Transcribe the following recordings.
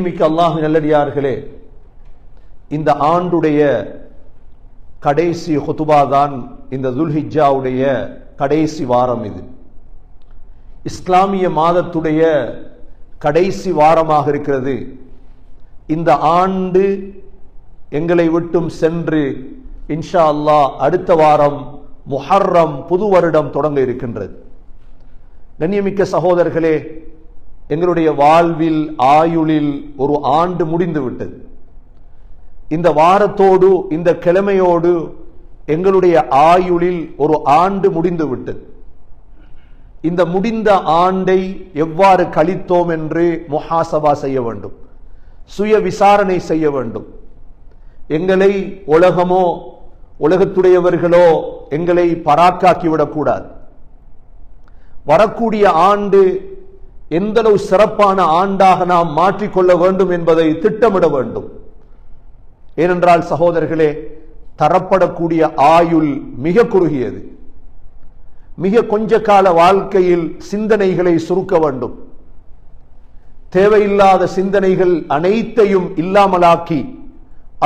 மிக்க அல்லாஹ்வின் நல்லடியார்களே, இந்த ஆண்டுடைய கடைசி ஹுதுபா தான் இந்த துல்ஹிஜ்ஜாவுடைய கடைசி வாரம். இது இஸ்லாமிய மாதத்துடைய கடைசி வாரமாக இருக்கிறது. இந்த ஆண்டு எங்களை விட்டும் சென்று இன்ஷா அல்லாஹ் அடுத்த வாரம் முஹர்ரம் புது வருடம் தொடங்க இருக்கின்றது. கண்ணியமிக்க சகோதரர்களே, எங்களுடைய வாழ்வில் ஆயுளில் ஒரு ஆண்டு முடிந்து விட்டது. இந்த வாரத்தோடு இந்த கிழமையோடு எங்களுடைய ஆயுளில் ஒரு ஆண்டு முடிந்து விட்டது. இந்த முடிந்த ஆண்டை எவ்வாறு கழித்தோம் என்று முஹாசபா செய்ய வேண்டும், சுய விசாரணை செய்ய வேண்டும். எங்களை உலகமோ உலகத்துடையவர்களோ எங்களை பராக்காக்கிவிடக்கூடாது. வரக்கூடிய ஆண்டு எந்தளவு சிறப்பான ஆண்டாக நாம் மாற்றிக்கொள்ள வேண்டும் என்பதை திட்டமிட வேண்டும். ஏனென்றால் சகோதரர்களே, தரப்படக்கூடிய ஆயுள் மிக குறுகியது. மிக கொஞ்ச கால வாழ்க்கையில் சிந்தனைகளை சுருக்க வேண்டும். தேவையில்லாத சிந்தனைகள் அனைத்தையும் இல்லாமலாக்கி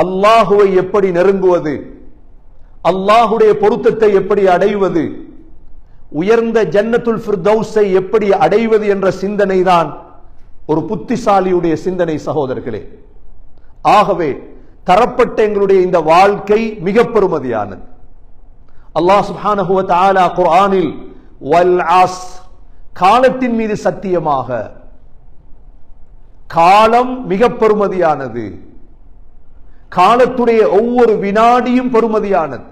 அல்லாஹுவை எப்படி நெருங்குவது, அல்லாஹுடைய பொருத்தத்தை எப்படி அடைவது, உயர்ந்த ஜன்னத்துல் ஃபிர்தௌஸை எப்படி அடைவது என்ற சிந்தனை தான் ஒரு புத்திசாலியுடைய சிந்தனை சகோதரர்களே. ஆகவே தரப்பட்ட எங்களுடைய இந்த வாழ்க்கை மிக பெருமதியானது. அல்லாஹ் சுப்ஹானஹு வ தஆலா குர்ஆனில் வல் அஸ்ர், காலத்தின் மீது சத்தியமாக, காலம் மிக பெருமதியானது, காலத்துடைய ஒவ்வொரு வினாடியும் பெருமதியானது.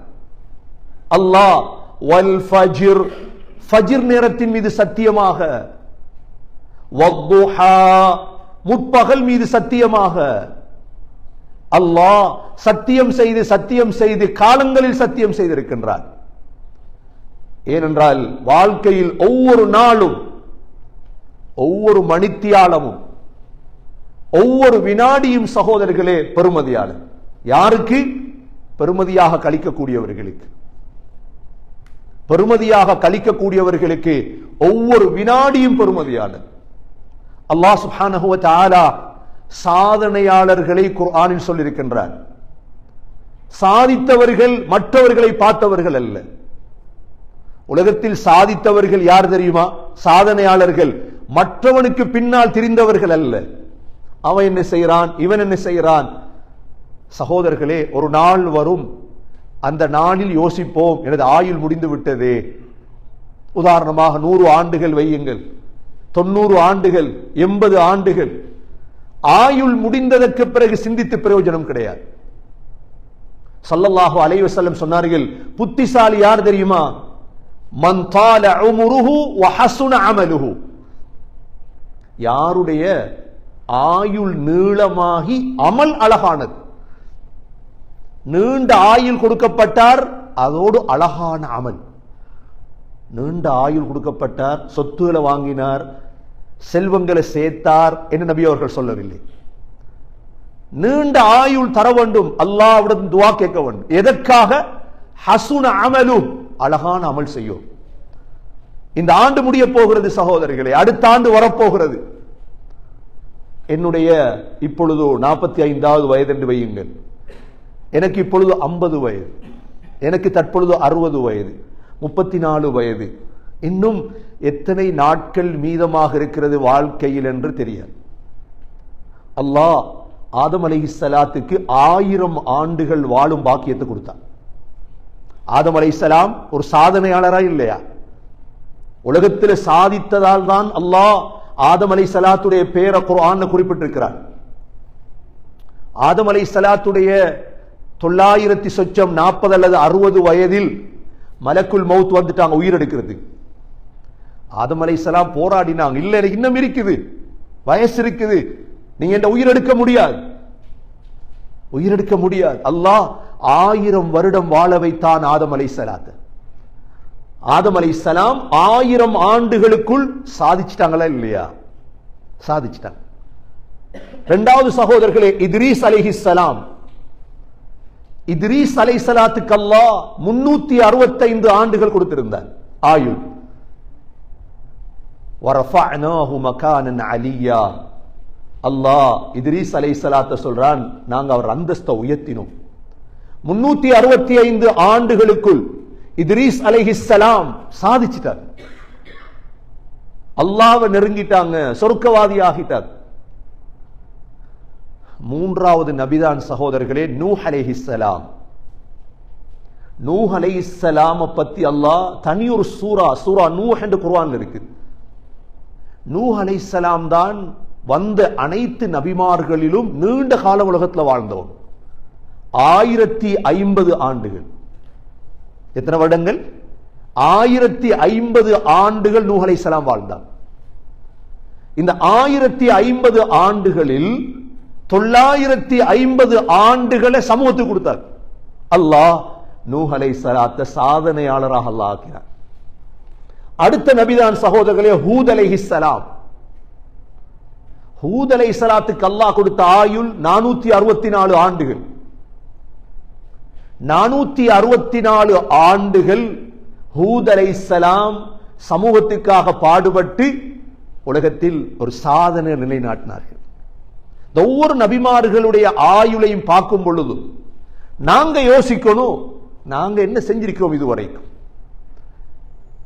அல்லாஹ் வல் ஃபஜ்ர், ஃபஜ்ர் நேரத்தின் மீது சத்தியமாக, வத்துஹா, முற்பகல் மீது சத்தியமாக. அல்லாஹ் சத்தியம் செய்து காலங்களில் சத்தியம் செய்திருக்கின்றார். ஏனென்றால் வாழ்க்கையில் ஒவ்வொரு நாளும், ஒவ்வொரு மணித்தியாலமும், ஒவ்வொரு வினாடியும் சகோதரர்களே பெருமதியானது. யாருக்கு? பெருமதியாக கழிக்கக்கூடியவர்களுக்கு. பெருமதியாக கழிக்கக்கூடியவர்களுக்கு ஒவ்வொரு வினாடியும் பெருமதியானது. அல்லாஹ் சுப்ஹானஹு வ தஆலா சாதனையாளர்களை குர்ஆனில் சொல்லியிருக்கின்றார். சாதித்தவர்கள் மற்றவர்களை பார்த்தவர்கள் அல்ல. உலகத்தில் சாதித்தவர்கள் யார் தெரியுமா? சாதனையாளர்கள் மற்றவனுக்கு பின்னால் திரிந்தவர்கள் அல்ல. அவன் என்ன செய்கிறான், இவன் என்ன செய்கிறான். சகோதரர்களே, ஒரு நாள் வரும், அந்த நாளில் யோசிப்போம், எனது ஆயுள் முடிந்து விட்டதே. உதாரணமாக 100 ஆண்டுகள் வையுங்கள், 90 ஆண்டுகள், 80 ஆண்டுகள். ஆயுள் முடிந்ததற்கு பிறகு சிந்தித்து பிரயோஜனம் கிடையாது. ஸல்லல்லாஹு அலைஹி வஸல்லம் சொன்னார்கள், புத்திசாலி யார் தெரியுமா? மன் தால உம்ருஹு வ ஹஸுன அமலுஹு, யாருடைய ஆயுள் நீளமாகி அமல் அழகானது. நீண்ட ஆயுள் கொடுக்கப்பட்டார், அதோடு அழகான அமல். நீண்ட ஆயுள் கொடுக்கப்பட்டார், சொத்துக்களை வாங்கினார், செல்வங்களை சேர்த்தார் என்று நபி அவர்கள் சொல்லவில்லை. நீண்ட ஆயுள் தர வேண்டும், அல்லாஹ்விடம் துஆ கேட்க வேண்டும். எதற்காக? ஹஸுன அமலு, அழகான அமல் செய்யும். இந்த ஆண்டு முடிய போகிறது சகோதரர்களே, அடுத்த ஆண்டு வரப்போகிறது. என்னுடைய இப்பொழுது 45வது வயது என்று வையுங்கள். எனக்கு இப்பொழுது 50 வயது, எனக்கு தற்பொழுது 60 வயது, 34 வயது. இன்னும் எத்தனை நாட்கள் மீதமாக இருக்கிறது வாழ்க்கையில் என்று தெரியாது. அல்லாஹ் ஆதம் அலைஹிஸ்ஸலாத்துக்கு 1000 ஆண்டுகள் வாழும் பாக்கியத்தை கொடுத்தார். ஆதம் அலைஹிஸ்ஸலாம் ஒரு சாதனையாளரா இல்லையா? உலகத்தில் சாதித்ததால் தான் அல்லாஹ் ஆதம் அலைஹிஸ்ஸலாத்துடைய பேரை குர்ஆன்ல குறிப்பிட்டிருக்கிறார். ஆதம் அலைஹிஸ்ஸலாத்துடைய 940 அல்லது 60 வயதில் மலக்குல் மௌத் வந்துட்டாங்க உயிர் எடுக்கிறது. ஆதம் அலைஹிஸ்ஸலாம் போராடினாங்க, இல்ல எனக்கு இன்னும் இருக்குது, வயசு இருக்குது, நீங்க என்ன உயிர் எடுக்க முடியாது, உயிர் எடுக்க முடியாது. அல்லாஹ் 1000 வருடம் வாழ வைத்தான் ஆதம் அலைஹிஸ்ஸலாத்தை. ஆதம் அலைஹிஸ்ஸலாம் 1000 ஆண்டுகளுக்குள் சாதிச்சிட்டாங்களா இல்லையா? சாதிச்சிட்டாங்க. இரண்டாவது சகோதரர்களே, இத்ரீஸ் அலைஹிஸ்ஸலாம், இத்ரீஸ் அலைஹிஸ்ஸலாத்துக்கு அல்லாஹ் 365 ஆண்டுகள் கொடுத்திருந்தார் ஆயுள். வரஃபஅனாஹு மகானன் அலியா, அல்லாஹ் இத்ரீஸ் அலைஹிஸ்ஸலாத்தை சொல்றான், நாங்க அவர் அந்தஸ்தை உயர்த்தினோம். 365 ஆண்டுகளுக்குள் இத்ரீஸ் அலைஹிஸ்ஸலாம் சாதிச்சிட்டார். அல்லாஹ்வை நெருங்கிட்டாங்க, சொர்க்கவாதி ஆகிட்டார். மூன்றாவது நபிதான் சகோதரர்களே நூஹ் அலைஹிஸ்ஸலாம். நூஹ் அலைஹிஸ்ஸலாமை பத்தி அல்லாஹ் தனியொரு சூரா நூஹ் என்று குர்ஆன்ல இருக்கு. நூஹ் அலைஹிஸ்ஸலாம் தான் வந்த அனைத்து நபிமார்களிலும் நீண்ட கால உலகத்தில் வாழ்ந்தவன். 1050 ஆண்டுகள். எத்தனை வருடங்கள்? 1050 ஆண்டுகள் நூஹ் அலைஹிஸ்ஸலாம் வாழ்ந்தார். இந்த 1050 ஆண்டுகளில் 950 ஆண்டுகளை சமூகத்துக்கு கொடுத்தார். அல்லாஹ் நூஹ் அலைஹிஸ்ஸலாத்தை சாதனையாளராக அல்லாஹ் ஆக்கினார். அடுத்த நபிதான் சகோதரர்களே ஹூத் அலைஹிஸ்ஸலாம். ஹூத் அலைஹிஸ்ஸலாத்துக்கு அல்லாஹ் கொடுத்த ஆயுள் 464 ஆண்டுகள். 464 ஆண்டுகள் ஹூத் அலைஹிஸ்ஸலாம் சமூகத்துக்காக பாடுபட்டு உலகத்தில் ஒரு சாதனை நிலைநாட்டினார்கள். ஒவ்வொரு நபிமார்களுடைய ஆயுளையும் பார்க்கும் பொழுது நாங்க யோசிக்கணும், நாங்க என்ன செஞ்சிருக்கிறோம் இதுவரைக்கும்.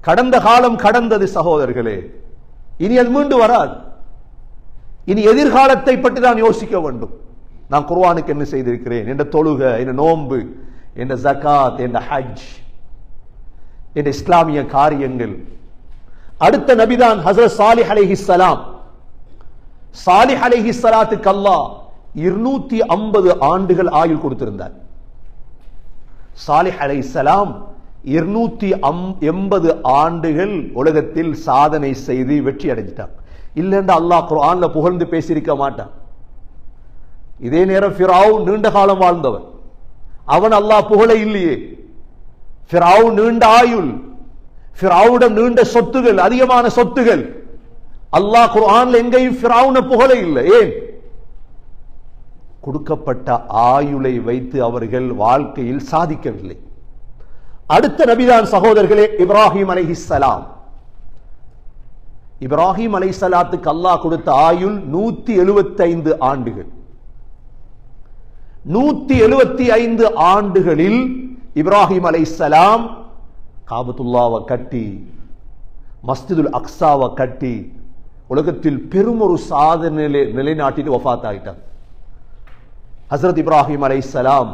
கடந்த காலம் கடந்தது சகோதரர்களே, இனி அது மீண்டு வராது. இனி எதிர்காலத்தை பற்றி நான் யோசிக்க வேண்டும். நான் குர்ஆனுக்கு என்ன செய்திருக்கிறேன், என்ற தொழுகை, என்ற நோன்பு, என்ற ஜகாத், என்ற ஹஜ், என்ற இஸ்லாமிய காரியங்கள். அடுத்த நபிதான் ஹஜ்ரத் சாலிஹ் அலைஹிஸ்ஸலாம். சாலிஹ் அலைஹிஸ்ஸலாத்துக்கு அல்லாஹ் 250 ஆண்டுகள் ஆயுள் கொடுத்திருந்தார். சாலிஹ் அலைஹிஸ்ஸலாம் 280 ஆண்டுகள் உலகத்தில் சாதனை செய்து வெற்றி அடைஞ்சிட்டாங்க. இல்லைன்னு அல்லாஹ் குர்ஆன்ல புகழ்ந்து பேசியிருக்க மாட்டான். இதே நேரம் ஃபிரௌன் நீண்ட காலம் வாழ்ந்தவன், அவன் அல்லாஹ் புகழ இல்லையே. ஃபிரௌன் நீண்ட ஆயுள், ஃபிரௌனிடம் நீண்ட சொத்துகள், அதிகமான சொத்துகள். அல்லாஹ் குர்ஆன்ல எங்கேயும் ஃபிரௌனை புகழ இல்லை. ஏன்? கொடுக்கப்பட்ட ஆயுளை வைத்து அவர்கள் வாழ்க்கையில் சாதிக்கவில்லை. அடுத்த நபிதான் சகோதரர்களே இப்ராஹிம் அலைஹிஸ்ஸலாம். இப்ராஹிம் அலைஹிஸ்ஸலாத்துக்கு அல்லாஹ் கொடுத்த ஆயுள் 175 ஆண்டுகள். 175 ஆண்டுகளில் இப்ராஹிம் அலைஹிஸ்ஸலாம் காபத்துல்லாவை கட்டி, மஸ்ஜிதுல் அக்ஸாவை கட்டி, உலகத்தில் பெரும் ஒரு சாதனை நிலைநாட்டிட்டு வஃபாத் ஆயிட்டார். ஹஸ்ரத் இப்ராஹிம் அலைஹிஸ்ஸலாம்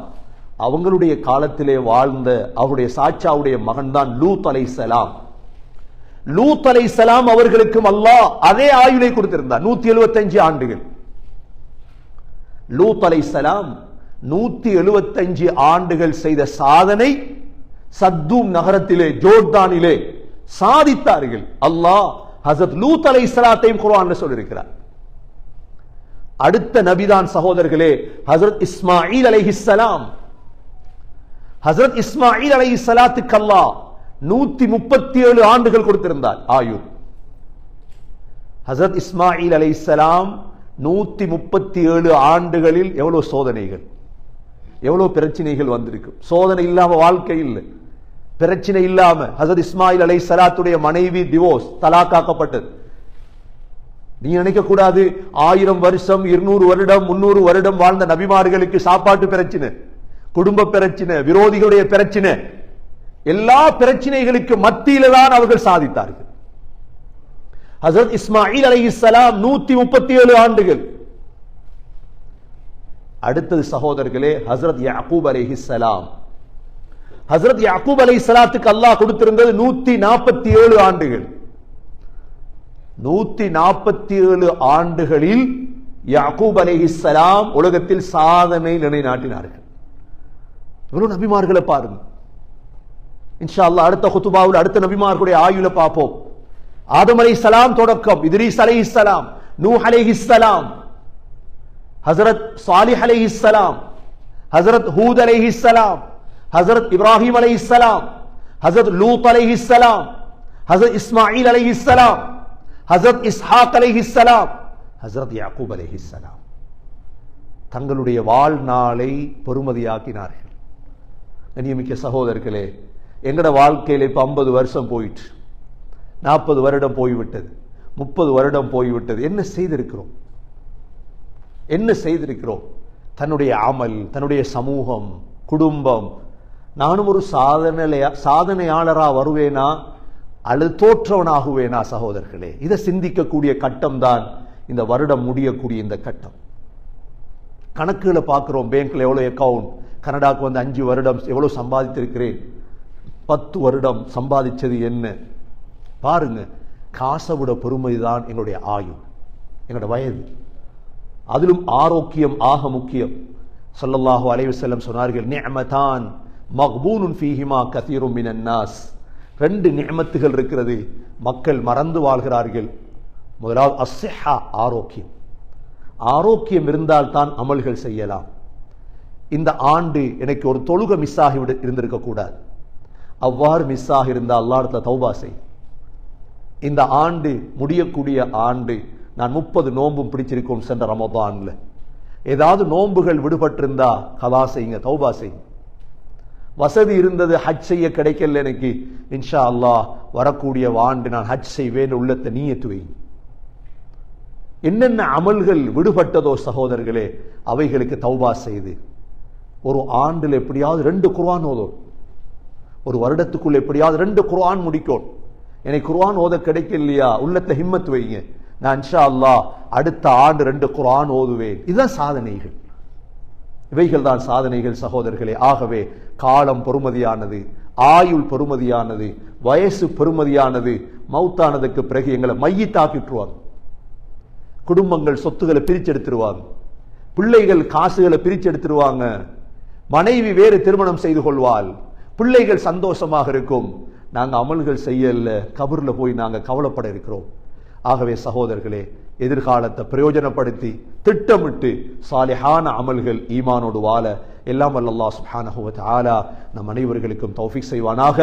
அவங்களுடைய காலத்திலே வாழ்ந்த அவருடைய சாச்சாவுடைய மகன் தான் லூத் அலைஹிஸ்ஸலாம். லூத் அலைஹிஸ்ஸலாம் அவர்களுக்கும் அல்லாஹ் அதே ஆயுளை கொடுத்திருந்தார், 175 ஆண்டுகள். லூத் அலைஹிஸ்ஸலாம் 175 ஆண்டுகள் செய்த சாதனை சத்தூம் நகரத்திலே, ஜோர்தானிலே சாதித்தார்கள். அல்லாஹ் ஹஜ்ரத் லூத் அலைஹிஸ்ஸலாத்தையும் குர்ஆன்ல சொல்லியிருக்கிறார். அடுத்த நபிதான் சகோதரர்களே ஹஜ்ரத் இஸ்மாயில் அலைஹிஸ்ஸலாம். ஹஜ்ரத் இஸ்மாயில் அலைஹிஸ்ஸலாத்துக்கு அல்லாஹ் 137 ஆண்டுகள் கொடுத்திருந்தார் ஆயுள். ஹஜ்ரத் இஸ்மாயில் அலைஹிஸ்ஸலாம் 137 ஆண்டுகளில் எவ்வளவு சோதனைகள், எவ்வளவு பிரச்சனைகள் வந்திருக்கும். சோதனை இல்லாம வாழ்க்கை இல்லை, பிரச்சனை இல்லாம. ஹஜ்ரத் இஸ்மாயில் அலைஹிஸ்ஸலாத்துடைய மனைவி டிவோர்ஸ், தலாக்காக்கப்பட்டது. நீ நினைக்க கூடாது 1000 வருஷம், 200 வருடம், 300 வருடம் வாழ்ந்த நபிமார்களுக்கு சாப்பாட்டு பிரச்சனை, குடும்ப பிரச்சனை, விரோதிகளுடைய பிரச்சனை, எல்லா பிரச்சனைகளுக்கு மத்தியில தான் அவர்கள் சாதித்தார்கள். ஹஜ்ரத் இஸ்மாயில் அலைஹிஸ்ஸலாம் 137 ஆண்டுகள். அடுத்தது சகோதரர்களே ஹஜ்ரத் யாக்கூப் அலைஹிஸ்ஸலாம். ஹஜ்ரத் யாக்கூப் அலைஹிஸ்ஸலாத்துக்கு அல்லாஹ் கொடுத்திருந்தது 147 ஆண்டுகள். 147 ஆண்டுகளில் யாக்கூப் அலைஹிஸ்ஸலாம் உலகத்தில் சாதனை நிலைநாட்டினார்கள். இவ்வளவு நபிமார்களை பாருங்க. இன்ஷா அல்லாஹ் அடுத்த குத்துபாவில் அடுத்த நபிமார்களுடைய ஆயுளை பார்ப்போம். ஆதம் அலைஹிஸ்ஸலாம் தொடக்கம், இத்ரீஸ் அலைஹிஸ்ஸலாம், நூஹ் அலைஹிஸ்ஸலாம், ஹஜ்ரத் சாலிஹ் அலைஹிஸ்ஸலாம், ஹஜ்ரத் ஹூத் அலைஹிஸ்ஸலாம், ஹஜ்ரத் இப்ராஹிம் அலைஹிஸ்ஸலாம், ஹஜ்ரத் லூத் அலைஹிஸ்ஸலாம், ஹஜ்ரத் இஸ்மாயில் அலைஹிஸ்ஸலாம், ஹஜ்ரத் இஸ்ஹாக் அலைஹிஸ்ஸலாம், ஹஜ்ரத் யாக்கூப் அலைஹிஸ்ஸலாம் தங்களுடைய வாழ்நாளை பெருமதியாக்கினார்கள். கண்ணியமிக்க சகோதரர்களே, எங்கட வாழ்க்கையில் இப்ப 50 வருஷம் போயிட்டு, 40 வருடம் போய்விட்டது, 30 வருடம் போய்விட்டது. என்ன செய்திருக்கிறோம்? என்ன செய்திருக்கிறோம்? தன்னுடைய அமல், தன்னுடைய சமூகம், குடும்பம். நானும் ஒரு சாதனையாளரா வருவேனா அல்லது தோற்றவனாகுவேனா? சகோதரர்களே, இதை சிந்திக்கக்கூடிய கட்டம் தான் இந்த வருடம் முடியக்கூடிய இந்த கட்டம். கணக்குகளை பார்க்கிறோம். பேங்க்ல எவ்வளவு அக்கவுண்ட், கனடாக்கு வந்து 5 வருடம் எவ்வளவு சம்பாதித்திருக்கிறேன், 10 வருடம் சம்பாதிச்சது என்ன? பாருங்க, காசை விட பெருமைதான் எங்களுடைய ஆயுள், எங்களுடைய வயது. அதிலும் ஆரோக்கியம் ஆக முக்கியம். ஸல்லல்லாஹு அலைஹி வஸல்லம் சொன்னார்கள், நிஅமதான் மக்பூனுன் ஃபீஹிமா கஸீரும் மினன் நாஸ். 2 நிஅமத்துகள் இருக்கிறது, மக்கள் மறந்து வாழ்கிறார்கள். முதலாவது அஸ்ஸிஹா, ஆரோக்கியம். ஆரோக்கியம் இருந்தால் தான் அமல்கள் செய்யலாம். இந்த ஆண்டு எனக்கு ஒரு தொழுகை மிஸ் ஆகி இருந்திருக்க கூடாது. அவ்வாறு மிஸ் ஆகி இருந்தால் அல்லாஹ்விடத்தில் தௌபா செய். இந்த ஆண்டு முடியக்கூடிய ஆண்டு நான் 30 நோன்பும் பிடிச்சிருக்கோம் சென்ற ரமதான்ல. ஏதாவது நோன்புகள் விடுபட்டிருந்தா கதா செய்யுங்க, தௌபா செய்யுங்க. வசதி இருந்தது, ஹஜ் செய்ய கிடைக்கல எனக்கு, இன்ஷா அல்லாஹ் வரக்கூடிய ஆண்டு நான் ஹஜ் செய்வேன் உள்ளத்தை நீயத்து வை. என்னென்ன அமல்கள் விடுபட்டதோ சகோதரர்களே, அவைகளுக்கு தௌபா செய்து ஒரு ஆண்டில் எப்படியாவது 2 குர்ஆன் ஓதும். ஒரு வருடத்துக்குள்ள எப்படியாவது 2 குர்ஆன் முடிக்கும். எனக்கு குர்ஆன் ஓத கிடைக்கலையா, உள்ளத்தை ஹிம்மத் வைங்க, நான் இன்ஷா அல்லாஹ் அடுத்த ஆண்டு 2 குர்ஆன் ஓதுவேன். இதுதான் சாதனைகள், இவைகள் தான் சாதனைகள் சகோதரர்களே. ஆகவே காலம் பெருமதியானது, ஆயுள் பெருமதியானது, வயசு பெருமதியானது. மௌத்தானதுக்கு பிறகு எங்களை மையத்தாக்கிட்டுருவாங்க. குடும்பங்கள் சொத்துக்களை பிரிச்செடுத்துருவாங்க, பிள்ளைகள் காசுகளை பிரிச்செடுத்துருவாங்க, மனைவி வேறு திருமணம் செய்து கொள்வாள், பிள்ளைகள் சந்தோஷமாக இருக்கும். நாங்க அமல்கள் செய்யல, கபர்ல போய் நாங்க கவலைப்பட இருக்கிறோம். ஆகவே சகோதரர்களே, எதிர்காலத்தை பிரயோஜனப்படுத்தி திட்டமிட்டு சாலிஹான அமல்கள் ஈமானோடு வாழ எல்லாம் வல்ல அல்லாஹ் சுப்ஹானஹு வ தஆலா நம் அனைவர்களுக்கும் தௌஃபீக் செய்வானாக.